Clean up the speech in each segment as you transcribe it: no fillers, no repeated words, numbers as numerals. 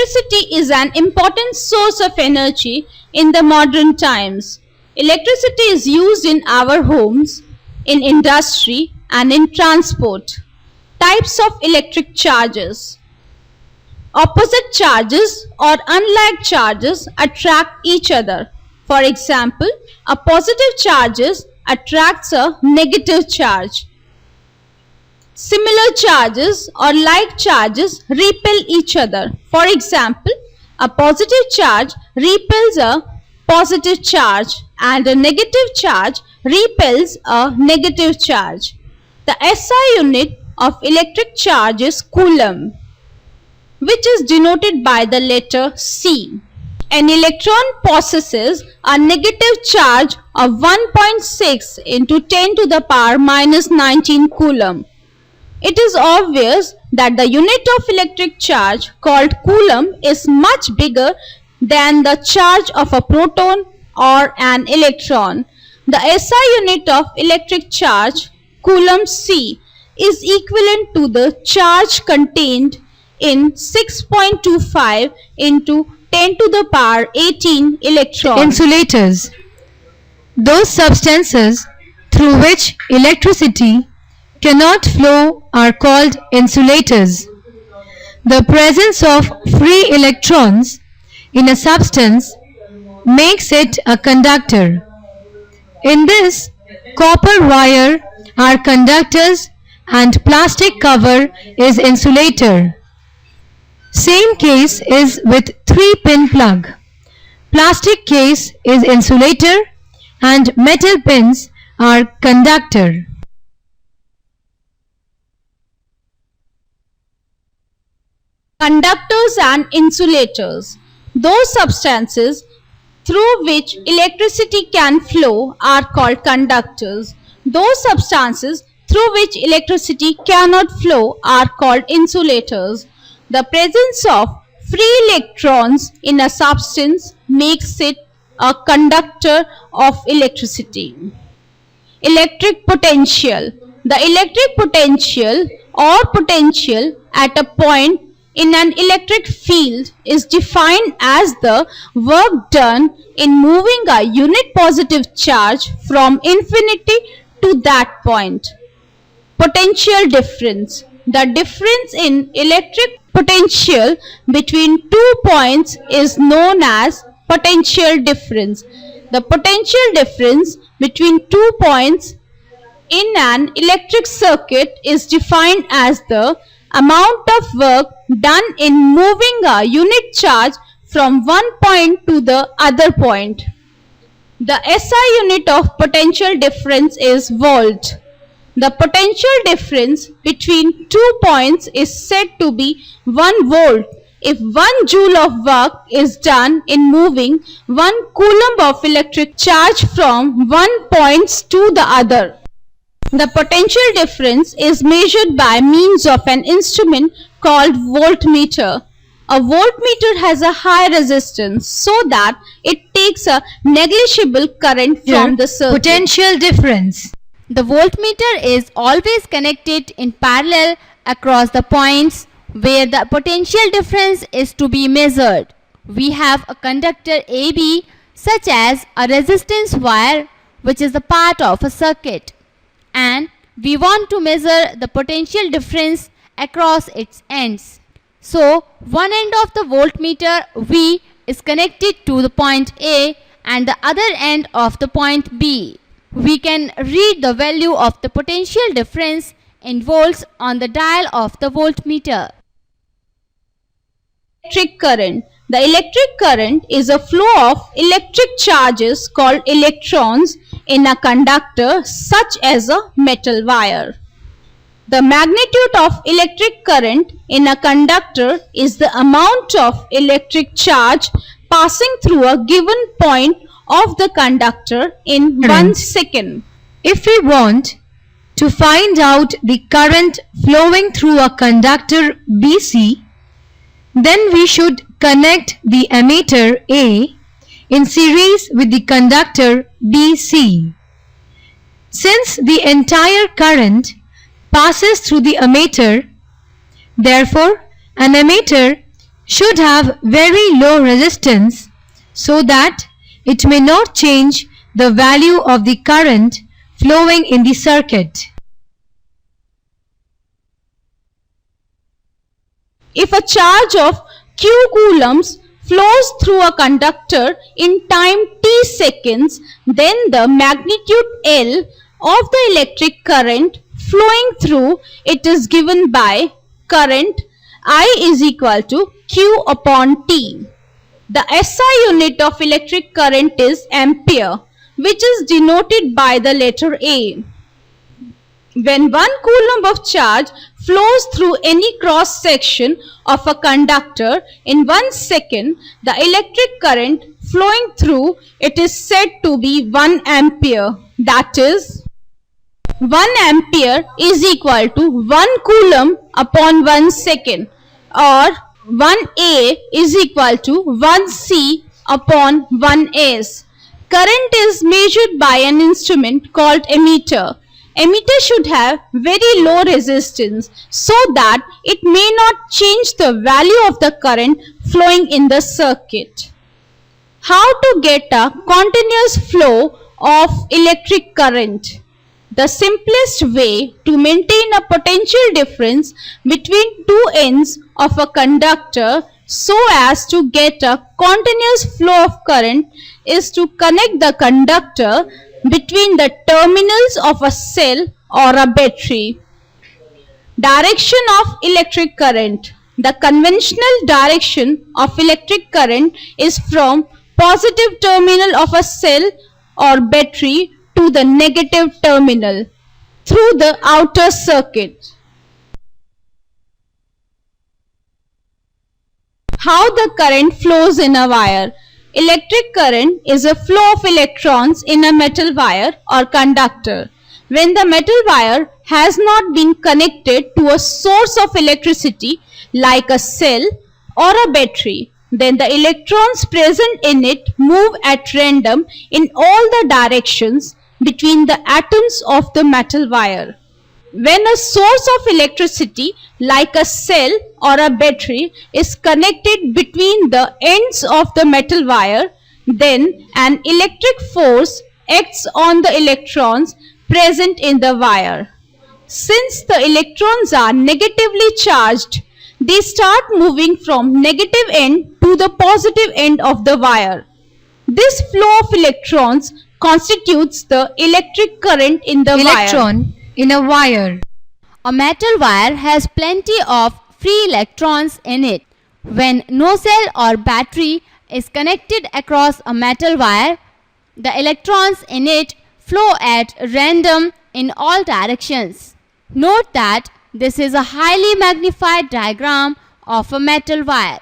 Electricity is an important source of energy in the modern times. Electricity is used in our homes, in industry, and in transport. Types of electric charges. Opposite charges or unlike charges attract each other. For example, a positive charge attracts a negative charge. Similar charges or like charges repel each other. For example, a positive charge repels a positive charge and a negative charge repels a negative charge. The SI unit of electric charge is coulomb, which is denoted by the letter C. An electron possesses a negative charge of 1.6 into 10 to the power minus 19 coulomb. It is obvious that the unit of electric charge called coulomb is much bigger than the charge of a proton or an electron. The SI unit of electric charge, coulomb C, is equivalent to the charge contained in 6.25 into 10 to the power 18 electrons. Insulators. Those substances through which electricity cannot flow are called insulators. The presence of free electrons in a substance makes it a conductor. In this, copper wire are conductors and plastic cover is insulator. Same case is with 3-pin plug. Plastic case is insulator and metal pins are conductor. Conductors and insulators. Those substances through which electricity can flow are called conductors. Those substances through which electricity cannot flow are called insulators. The presence of free electrons in a substance makes it a conductor of electricity. Electric potential. The electric potential or potential at a point in an electric field is defined as the work done in moving a unit positive charge from infinity to that point. Potential difference. The difference in electric potential between 2 points is known as potential difference. The potential difference between 2 points in an electric circuit is defined as the amount of work done in moving a unit charge from one point to the other point. The SI unit of potential difference is volt. The potential difference between 2 points is said to be 1 volt if 1 joule of work is done in moving 1 coulomb of electric charge from one point to the other. The potential difference is measured by means of an instrument called voltmeter. A voltmeter has a high resistance so that it takes a negligible current from the circuit. Potential difference. The voltmeter is always connected in parallel across the points where the potential difference is to be measured. We have a conductor AB such as a resistance wire which is a part of a circuit, and we want to measure the potential difference across its ends. So one end of the voltmeter V is connected to the point A and the other end of the point B. We can read the value of the potential difference in volts on the dial of the voltmeter. Electric current. The electric current is a flow of electric charges called electrons in a conductor such as a metal wire. The magnitude of electric current in a conductor is the amount of electric charge passing through a given point of the conductor in 1 second. If we want to find out the current flowing through a conductor BC, then we should connect the ammeter A in series with the conductor BC. Since the entire current passes through the ammeter, therefore an ammeter should have very low resistance so that it may not change the value of the current flowing in the circuit. If a charge of q coulombs flows through a conductor in time t seconds, then the magnitude L of the electric current flowing through it is given by current I is equal to Q upon T. The SI unit of electric current is ampere, which is denoted by the letter A. When 1 coulomb of charge flows through any cross section of a conductor in 1 second, the electric current flowing through it is said to be 1 ampere. That is, 1 ampere is equal to 1 coulomb upon 1 second, or 1A is equal to 1C upon 1S. Current is measured by an instrument called ammeter. Ammeter should have very low resistance so that it may not change the value of the current flowing in the circuit. How to get a continuous flow of electric current? The simplest way to maintain a potential difference between two ends of a conductor so as to get a continuous flow of current is to connect the conductor between the terminals of a cell or a battery. Direction of electric current. The conventional direction of electric current is from positive terminal of a cell or battery to the negative terminal through the outer circuit. How the current flows in a wire. Electric current is a flow of electrons in a metal wire or conductor. When the metal wire has not been connected to a source of electricity like a cell or a battery, then the electrons present in it move at random in all the directions between the atoms of the metal wire. When a source of electricity like a cell or a battery is connected between the ends of the metal wire, then an electric force acts on the electrons present in the wire. Since the electrons are negatively charged, they start moving from negative end to the positive end of the wire. This flow of electrons constitutes the electric current in the wire. Electron in a wire. A metal wire has plenty of free electrons in it. When no cell or battery is connected across a metal wire, the electrons in it flow at random in all directions. Note that this is a highly magnified diagram of a metal wire.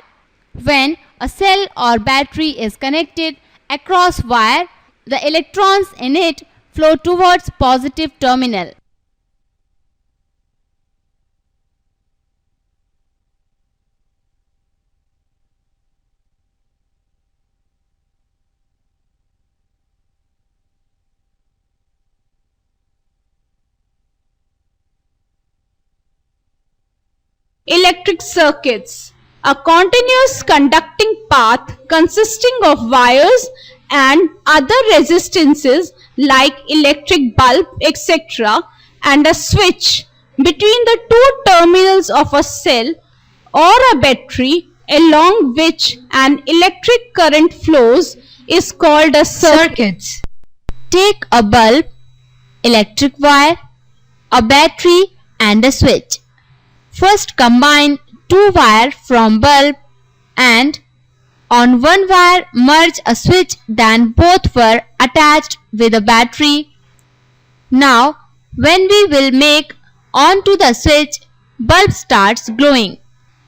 When a cell or battery is connected across wire, the electrons in it flow towards positive terminal. Electric circuits. A continuous conducting path consisting of wires and other resistances like electric bulb, etc., and a switch between the two terminals of a cell or a battery along which an electric current flows is called a circuit. Circuits. Take a bulb, electric wire, a battery and a switch. First combine two wires from bulb and on one wire merge a switch, then both were attached with a battery. Now when we will make onto the switch, bulb starts glowing,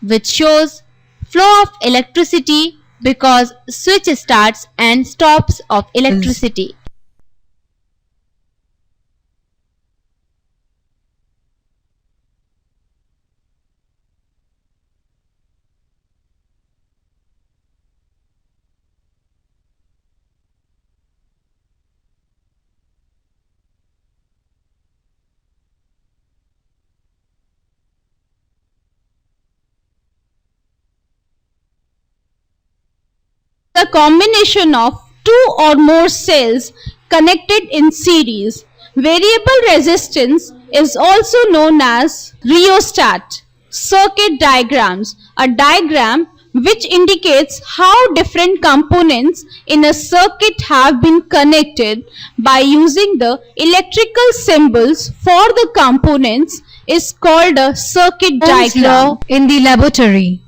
which shows flow of electricity because switch starts and stops of electricity. the combination of two or more cells connected in series. Variable resistance is also known as rheostat. Circuit diagrams, a diagram which indicates how different components in a circuit have been connected by using the electrical symbols for the components, is called a circuit Ohm's diagram. law in the laboratory.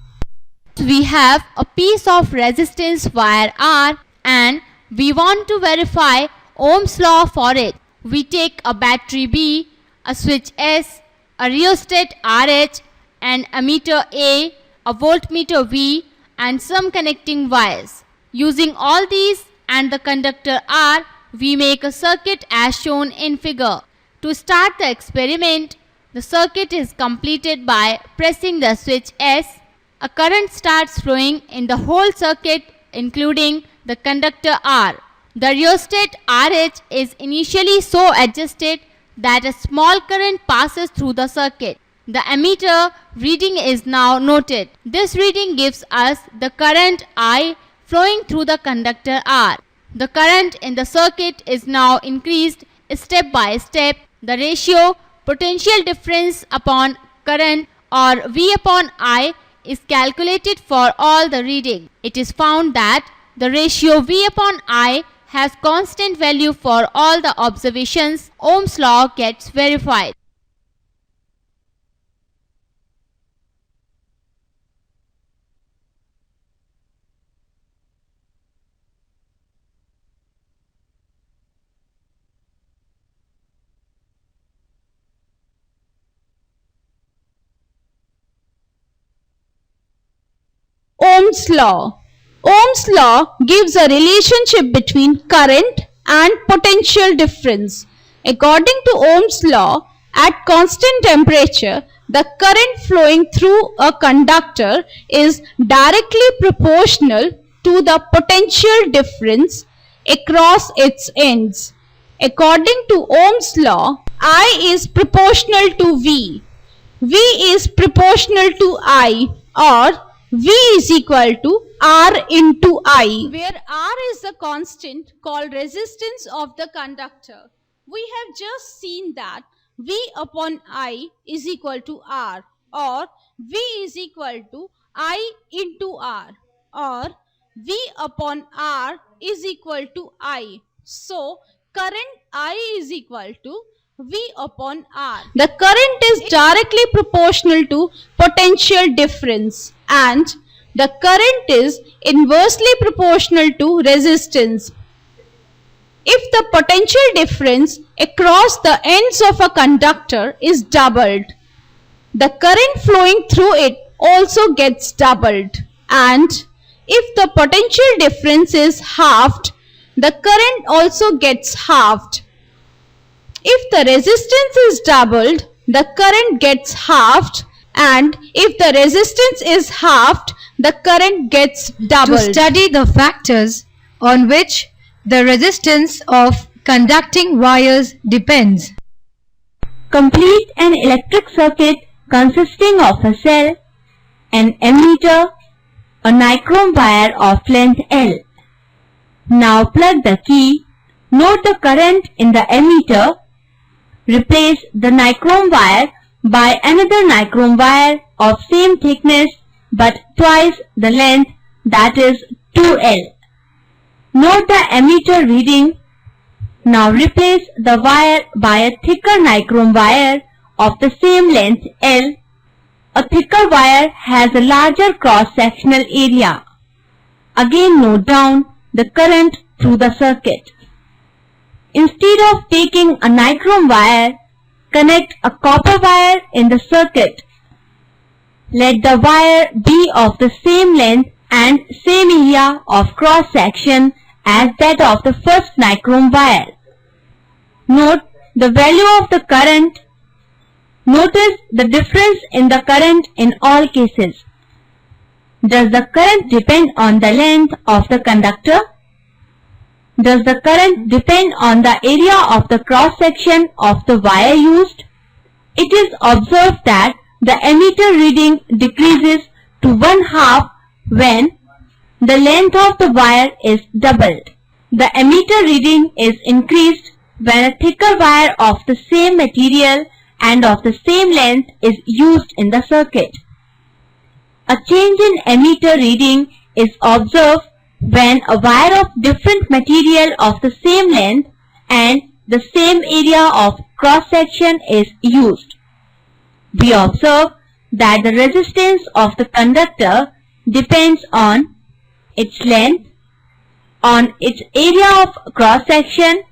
We have a piece of resistance wire R and we want to verify Ohm's law for it. We take a battery B, a switch S, a rheostat RH, an ammeter A, a voltmeter V, and some connecting wires. Using all these and the conductor R, we make a circuit as shown in figure. To start the experiment, the circuit is completed by pressing the switch S. A current starts flowing in the whole circuit, including the conductor R. The rheostat RH is initially so adjusted that a small current passes through the circuit. The ammeter reading is now noted. This reading gives us the current I flowing through the conductor R. The current in the circuit is now increased step by step. The ratio potential difference upon current or V upon I is calculated for all the reading. It is found that the ratio V upon I has constant value for all the observations. Ohm's law gets verified. Ohm's law. Ohm's law gives a relationship between current and potential difference. According to Ohm's law, at constant temperature, the current flowing through a conductor is directly proportional to the potential difference across its ends. According to Ohm's law, I is proportional to V. V is proportional to I, or V is equal to R into I, where R is the constant called resistance of the conductor. We have just seen that V upon I is equal to R, or V is equal to I into R, or V upon R is equal to I. So, current I is equal to V upon R. The current is directly proportional to potential difference, and the current is inversely proportional to resistance. If the potential difference across the ends of a conductor is doubled, the current flowing through it also gets doubled, and if the potential difference is halved, the current also gets halved. If the resistance is doubled, the current gets halved, and if the resistance is halved, the current gets doubled. To study the factors on which the resistance of conducting wires depends. Complete an electric circuit consisting of a cell, an ammeter, a nichrome wire of length L. Now plug the key, note the current in the ammeter, replace the nichrome wire by another nichrome wire of same thickness but twice the length, that is 2L. Note the ammeter reading. Now replace the wire by a thicker nichrome wire of the same length L. A thicker wire has a larger cross-sectional area. Again note down the current through the circuit. Instead of taking a nichrome wire, connect a copper wire in the circuit. Let the wire be of the same length and same area of cross-section as that of the first nichrome wire. Note the value of the current. Notice the difference in the current in all cases. Does the current depend on the length of the conductor? Does the current depend on the area of the cross-section of the wire used? It is observed that the ammeter reading decreases to 1/2 when the length of the wire is doubled. The ammeter reading is increased when a thicker wire of the same material and of the same length is used in the circuit. A change in ammeter reading is observed when a wire of different material of the same length and the same area of cross-section is used. We observe that the resistance of the conductor depends on its length, on its area of cross-section,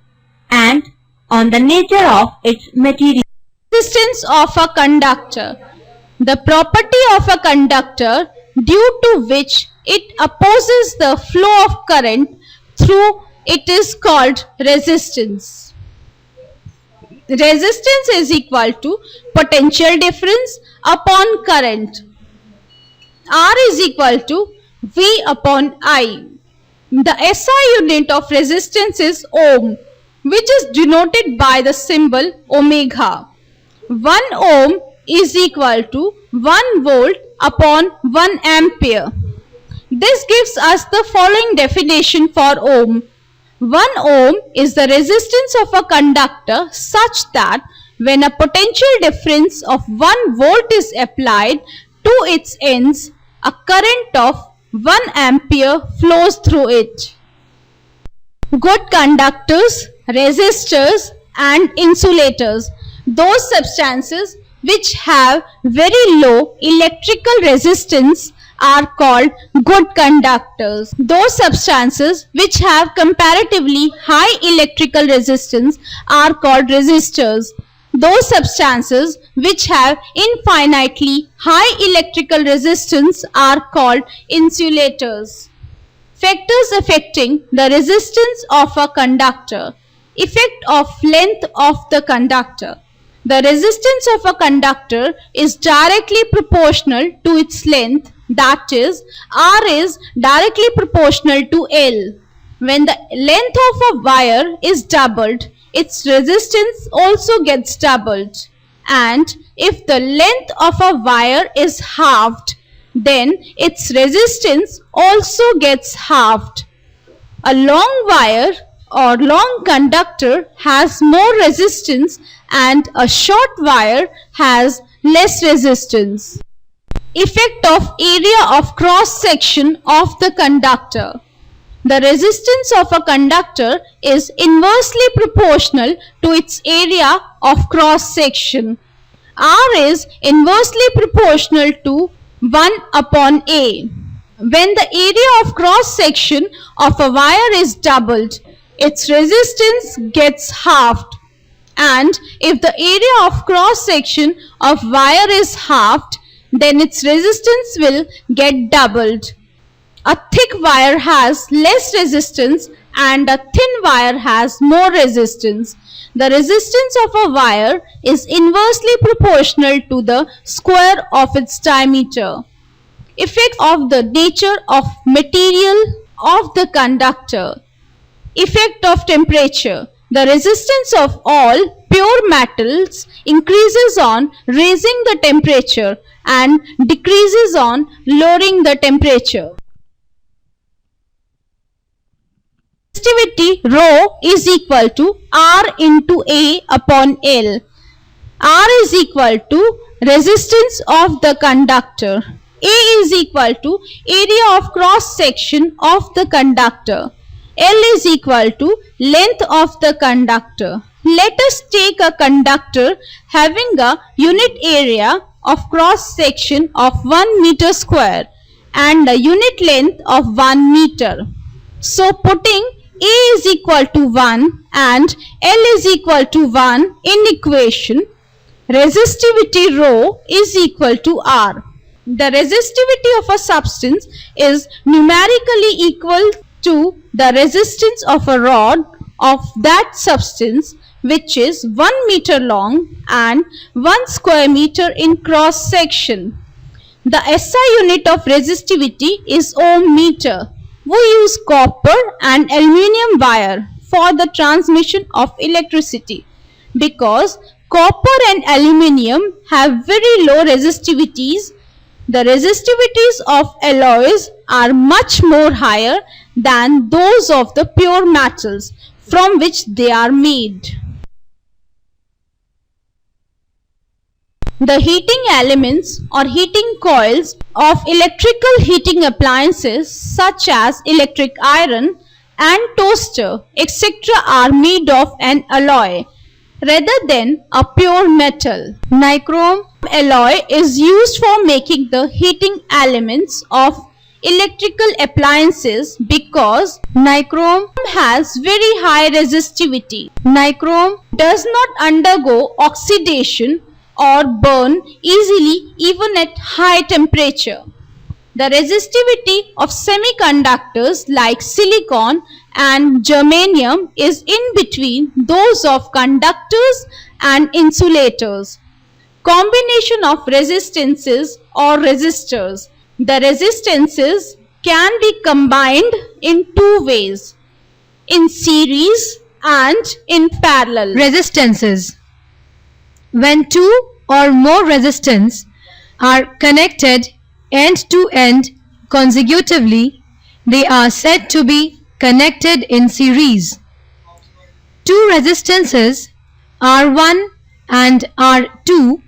and on the nature of its material. Resistance of a conductor. The property of a conductor due to which it opposes the flow of current through it is called resistance. Resistance is equal to potential difference upon current. R is equal to V upon I. The SI unit of resistance is ohm, which is denoted by the symbol omega. 1 ohm is equal to 1 volt upon 1 ampere. This gives us the following definition for ohm. 1 ohm is the resistance of a conductor such that when a potential difference of 1 volt is applied to its ends, a current of 1 ampere flows through it. Good conductors, resistors and insulators. Those substances which have very low electrical resistance are called good conductors. Those substances which have comparatively high electrical resistance are called resistors. Those substances which have infinitely high electrical resistance are called insulators. Factors affecting the resistance of a conductor. Effect of length of the conductor. The resistance of a conductor is directly proportional to its length, that is, R is directly proportional to L. When the length of a wire is doubled, its resistance also gets doubled. And if the length of a wire is halved, then its resistance also gets halved. A long wire or long conductor has more resistance and a short wire has less resistance. Effect of area of cross section of the conductor. The resistance of a conductor is inversely proportional to its area of cross section. R is inversely proportional to 1 upon A. When the area of cross section of a wire is doubled, its resistance gets halved. And if the area of cross section of wire is halved, then its resistance will get doubled. A thick wire has less resistance and a thin wire has more resistance. The resistance of a wire is inversely proportional to the square of its diameter. Effect of the nature of material of the conductor. Effect of temperature. The resistance of all pure metals increases on raising the temperature and decreases on lowering the temperature. Resistivity rho is equal to R into A upon L. R is equal to resistance of the conductor. A is equal to area of cross section of the conductor. L is equal to length of the conductor. Let us take a conductor having a unit area of cross section of 1 meter square and a unit length of 1 meter. So putting A is equal to 1 and L is equal to 1 in equation, resistivity rho is equal to R. The resistivity of a substance is numerically equal to the resistance of a rod of that substance which is 1 meter long and 1 square meter in cross section. The SI unit of resistivity is ohm meter. We use copper and aluminium wire for the transmission of electricity because copper and aluminium have very low resistivities The resistivities of alloys are much more higher than those of the pure metals from which they are made. The heating elements or heating coils of electrical heating appliances such as electric iron and toaster etc. are made of an alloy rather than a pure metal. Nichrome alloy is used for making the heating elements of electrical appliances because nichrome has very high resistivity. Nichrome does not undergo oxidation or burn easily even at high temperature. The resistivity of semiconductors like silicon and germanium is in between those of conductors and insulators. Combination of resistances or resistors. The resistances can be combined in two ways, in series and in parallel. Resistances. When two or more resistors are connected end to end consecutively, they are said to be connected in series. Two resistances R1 and R2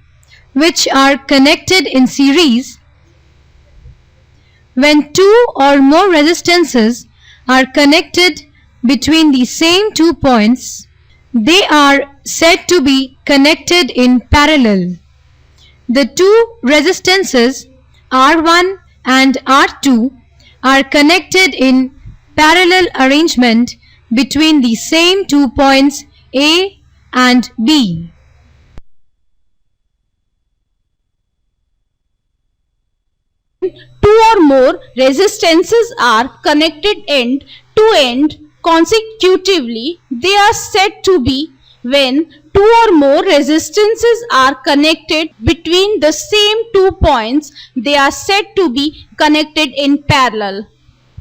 which are connected in series. When two or more resistances are connected between the same 2 points, they are said to be connected in parallel. The two resistances R1 and R2 are connected in parallel arrangement between the same 2 points A and B. Two or more resistances are connected end to end consecutively, they are said to be when two or more resistances are connected between the same 2 points, they are said to be connected in parallel.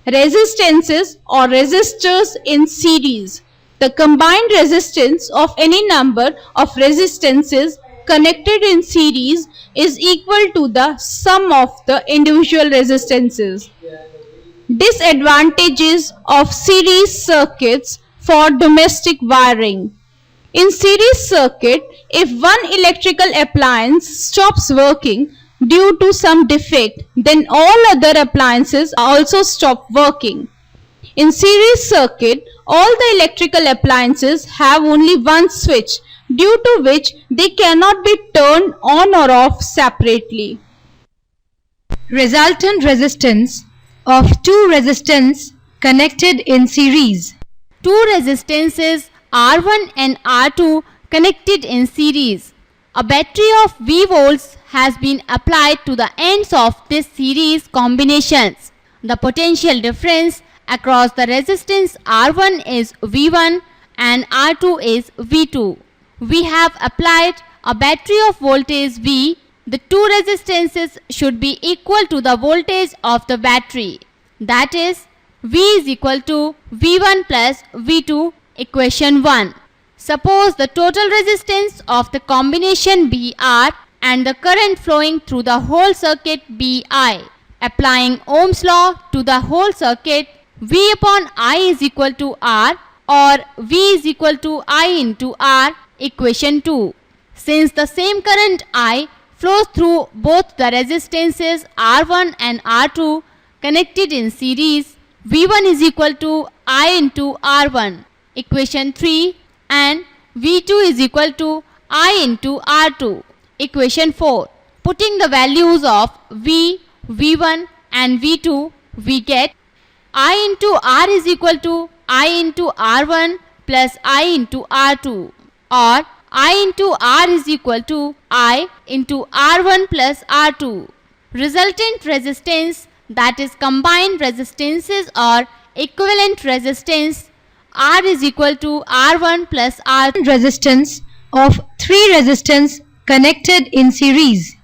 Resistances or resistors in series. The combined resistance of any number of resistances connected in series is equal to the sum of the individual resistances. Disadvantages of series circuits for domestic wiring. In series circuit, if one electrical appliance stops working due to some defect, then all other appliances also stop working. In series circuit, all the electrical appliances have only one switch, due to which they cannot be turned on or off separately. Resultant resistance of two resistors connected in series. Two resistances R1 and R2 connected in series. A battery of V volts has been applied to the ends of this series combinations. The potential difference across the resistance R1 is V1 and R2 is V2. We have applied a battery of voltage V. The two resistances should be equal to the voltage of the battery. That is, V is equal to V1 plus V2, equation 1. Suppose the total resistance of the combination be R and the current flowing through the whole circuit be I. Applying Ohm's law to the whole circuit, V upon I is equal to R or V is equal to I into R, equation 2. Since the same current I flows through both the resistances R1 and R2 connected in series, V1 is equal to I into R1, equation 3, and V2 is equal to I into R2, equation 4. Putting the values of V, V1 and V2, we get I into R is equal to I into R1 plus I into R2, or I into R is equal to I into R1 plus R2. Resultant resistance, that is combined resistances or equivalent resistance, R is equal to R1 plus R2. Resistance of three resistors connected in series.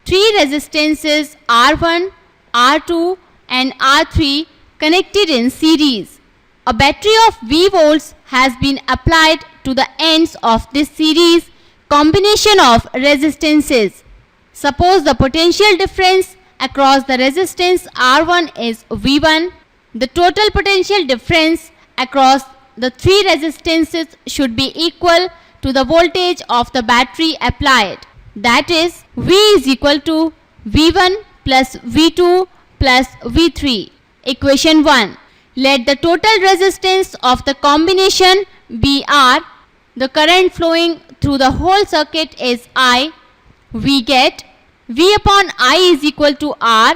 Three resistances R1, R2 and R3 connected in series. A battery of V volts has been applied to the ends of this series combination of resistances. Suppose the potential difference across the resistance R1 is V1. The total potential difference across the three resistances should be equal to the voltage of the battery applied. That is, V is equal to V1 plus V2 plus V3. Equation 1. Let the total resistance of the combination be R. The current flowing through the whole circuit is I. We get V upon I is equal to R,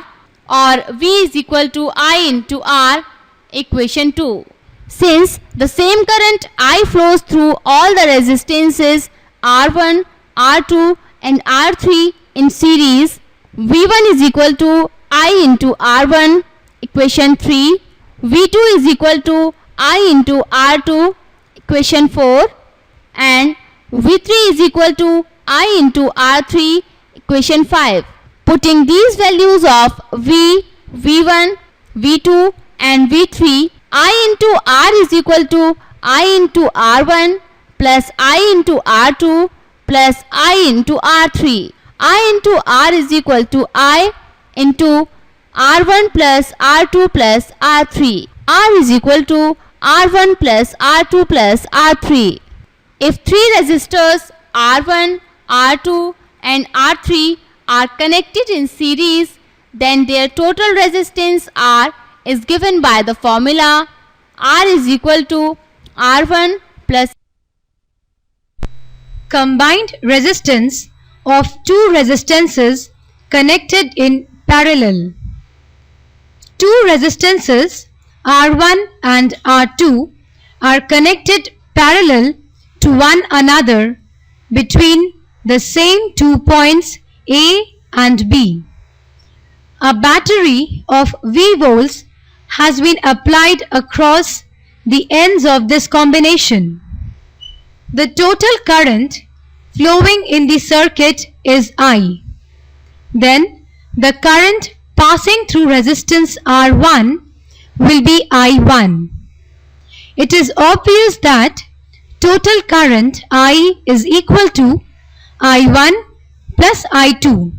or V is equal to I into R. Equation 2. Since the same current I flows through all the resistances R1, R2 and R3 in series, V1 is equal to I into R1. Equation 3. V2 is equal to I into R2. Equation 4. And V3 is equal to I into R3. Equation 5. Putting these values of V, V1, V2 and V3, I into R is equal to I into R1 plus I into R2 plus I into R3. I into R is equal to I into R1 plus R2 plus R3. R is equal to R1 plus R2 plus R3. If three resistors R1, R2 and R3 are connected in series, then their total resistance R is given by the formula R is equal to R1 plus Combined resistance of two resistances connected in parallel. Two resistances R1 and R2 are connected parallel to one another between the same 2 points A and B. A battery of V volts has been applied across the ends of this combination. The total current flowing in the circuit is I. Then the current passing through resistance R1 will be I1. It is obvious that total current I is equal to I1 plus I2.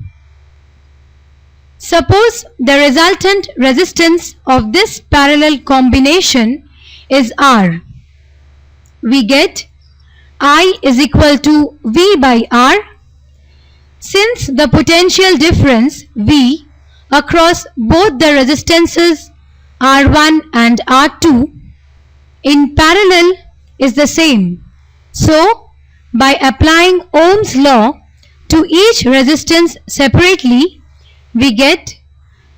Suppose the resultant resistance of this parallel combination is R. We get I is equal to V by R. Since the potential difference V across both the resistances R1 and R2 in parallel is the same. So, by applying Ohm's law to each resistance separately, we get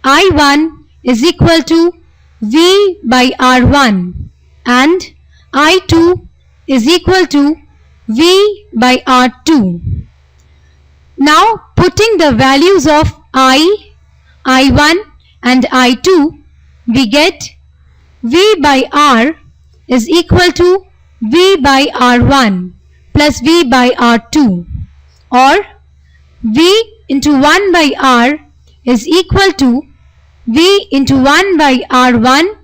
I1 is equal to V by R1 and I2 is equal to V by R2. Now putting the values of I, I1 and I2, we get V by R is equal to V by R1 plus V by R2, or V into 1 by R is equal to V into 1 by R1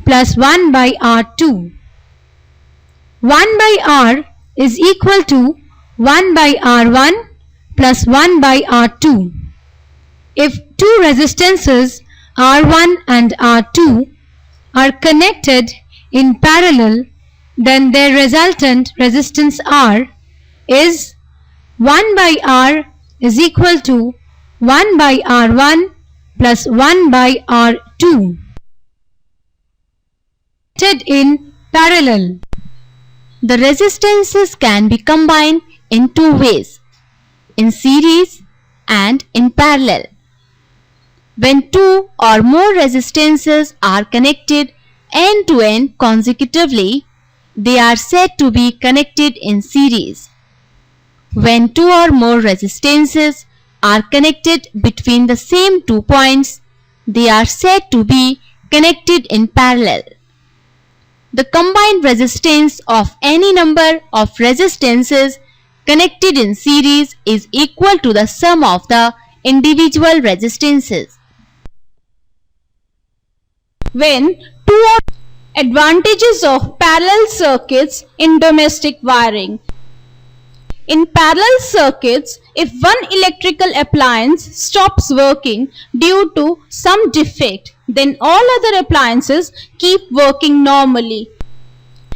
plus 1 by R2. 1 by R is equal to 1 by R1 plus 1 by R2. If two resistances R1 and R2 are connected in parallel, then their resultant resistance R is 1 by R is equal to 1 by R1 plus 1 by R2. In parallel. The resistances can be combined in two ways, in series and in parallel. When two or more resistances are connected end to end consecutively, they are said to be connected in series. When two or more resistances are connected between the same 2 points, they are said to be connected in parallel. The combined resistance of any number of resistances connected in series is equal to the sum of the individual resistances. When two or advantages of parallel circuits in domestic wiring. In parallel circuits, if one electrical appliance stops working due to some defect, then all other appliances keep working normally.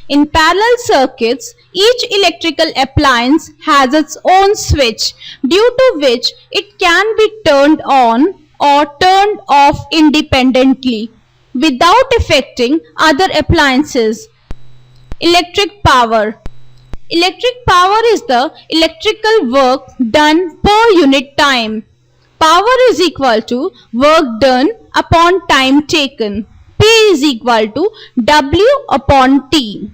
In parallel circuits, each electrical appliance has its own switch, due to which it can be turned on or turned off independently without affecting other appliances. Electric power. Electric power is the electrical work done per unit time. Power is equal to work done upon time taken. P is equal to W upon T.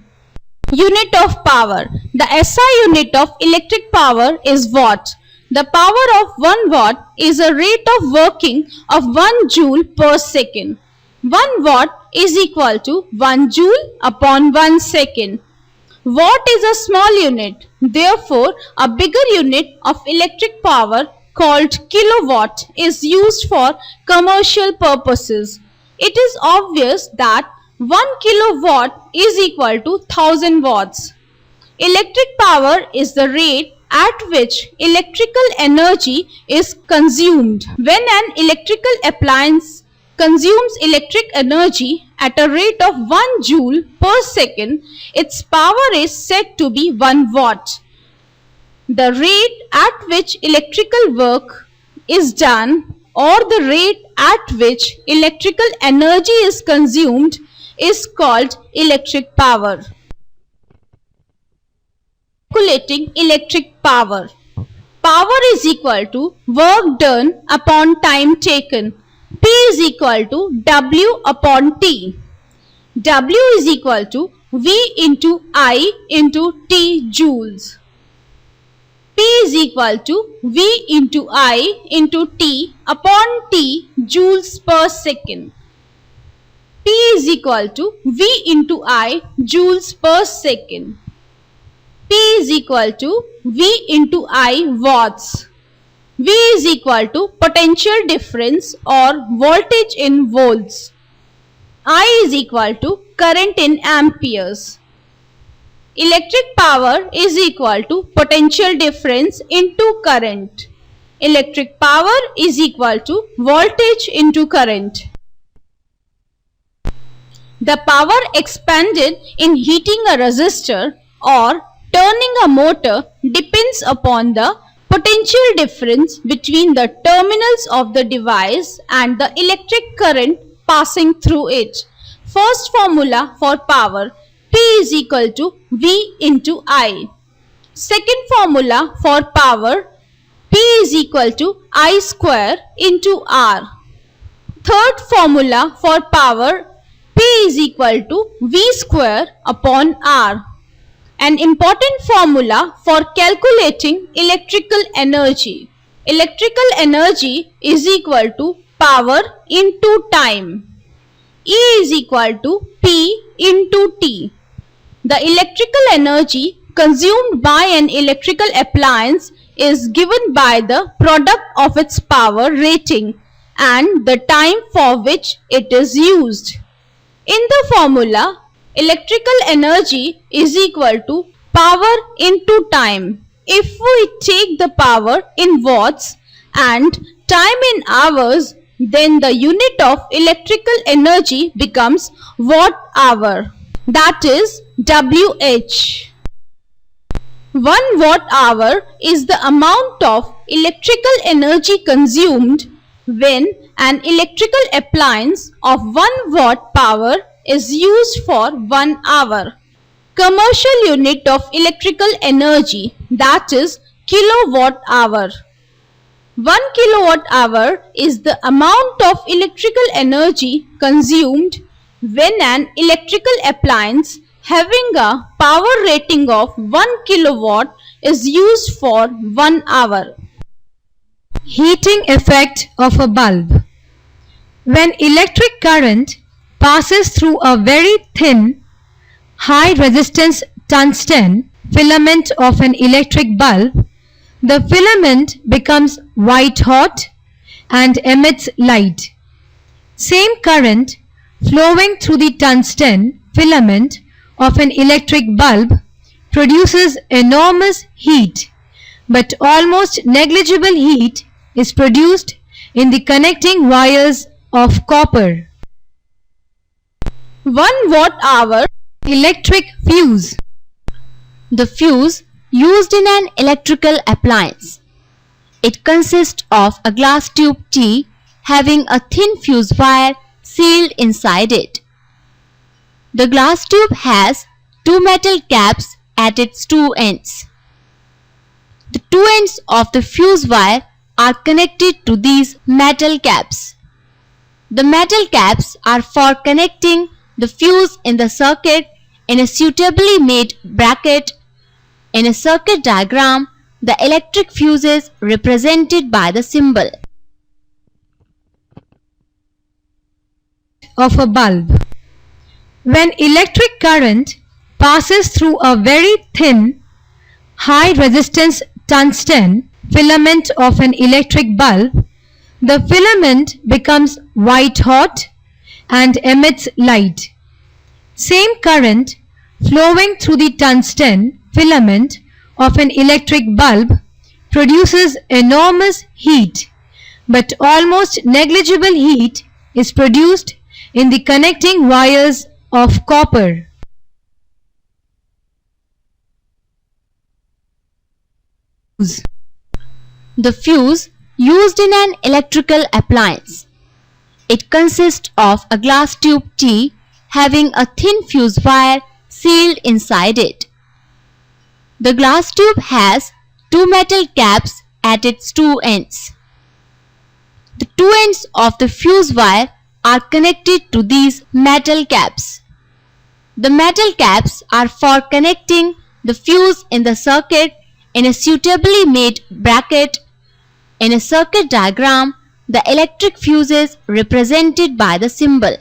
Unit of power. The SI unit of electric power is watt. The power of 1 watt is a rate of working of 1 joule per second. 1 watt is equal to 1 joule upon 1 second. Watt is a small unit. Therefore, a bigger unit of electric power called kilowatt is used for commercial purposes. It is obvious that 1 kilowatt is equal to 1000 watts. Electric power is the rate at which electrical energy is consumed. When an electrical appliance consumes electric energy at a rate of 1 joule per second, its power is said to be 1 watt. The rate at which electrical work is done, or the rate at which electrical energy is consumed, is called electric power. Calculating electric power. Power is equal to work done upon time taken. P is equal to W upon T. W is equal to V into I into T joules. P is equal to V into I into T upon T joules per second. P is equal to V into I joules per second. P is equal to V into I watts. V is equal to potential difference or voltage in volts. I is equal to current in amperes. Electric power is equal to potential difference into current. Electric power is equal to voltage into current. The power expended in heating a resistor or turning a motor depends upon the potential difference between the terminals of the device and the electric current passing through it. First formula for power: P is equal to V into I. Second formula for power: P is equal to I square into R. Third formula for power: P is equal to V square upon R. An important formula for calculating electrical energy. Electrical energy is equal to power into time. E is equal to P into T. The electrical energy consumed by an electrical appliance is given by the product of its power rating and the time for which it is used. In the formula, electrical energy is equal to power into time. If we take the power in watts and time in hours, then the unit of electrical energy becomes watt hour, that is WH. 1 watt hour is the amount of electrical energy consumed when an electrical appliance of 1 watt power is used for 1 hour. Commercial unit of electrical energy, that is kilowatt hour. 1 kilowatt hour is the amount of electrical energy consumed when an electrical appliance having a power rating of 1 kilowatt is used for 1 hour. Heating effect of a bulb. When electric current passes through a very thin, high resistance tungsten filament of an electric bulb, the filament becomes white hot and emits light. Same current flowing through the tungsten filament of an electric bulb produces enormous heat but almost negligible heat is produced in the connecting wires of copper. 1 watt-hour Electric fuse. The fuse used in an electrical appliance. It consists of a glass tube T having a thin fuse wire sealed inside it. The glass tube has two metal caps at its two ends. The two ends of the fuse wire are connected to these metal caps. The metal caps are for connecting the fuse in the circuit in a suitably made bracket. In a circuit diagram, the electric fuse is represented by the symbol Of a bulb. When electric current passes through a very thin, high resistance tungsten filament of an electric bulb, the filament becomes white hot and emits light. Same current flowing through the tungsten filament of an electric bulb produces enormous heat, but almost negligible heat is produced in the connecting wires of copper. The fuse used in an electrical appliance. It consists of a glass tube T having a thin fuse wire sealed inside it. The glass tube has two metal caps at its two ends. The two ends of the fuse wire are connected to these metal caps. The metal caps are for connecting the fuse in the circuit in a suitably made bracket. In a circuit diagram, the electric fuse is represented by the symbol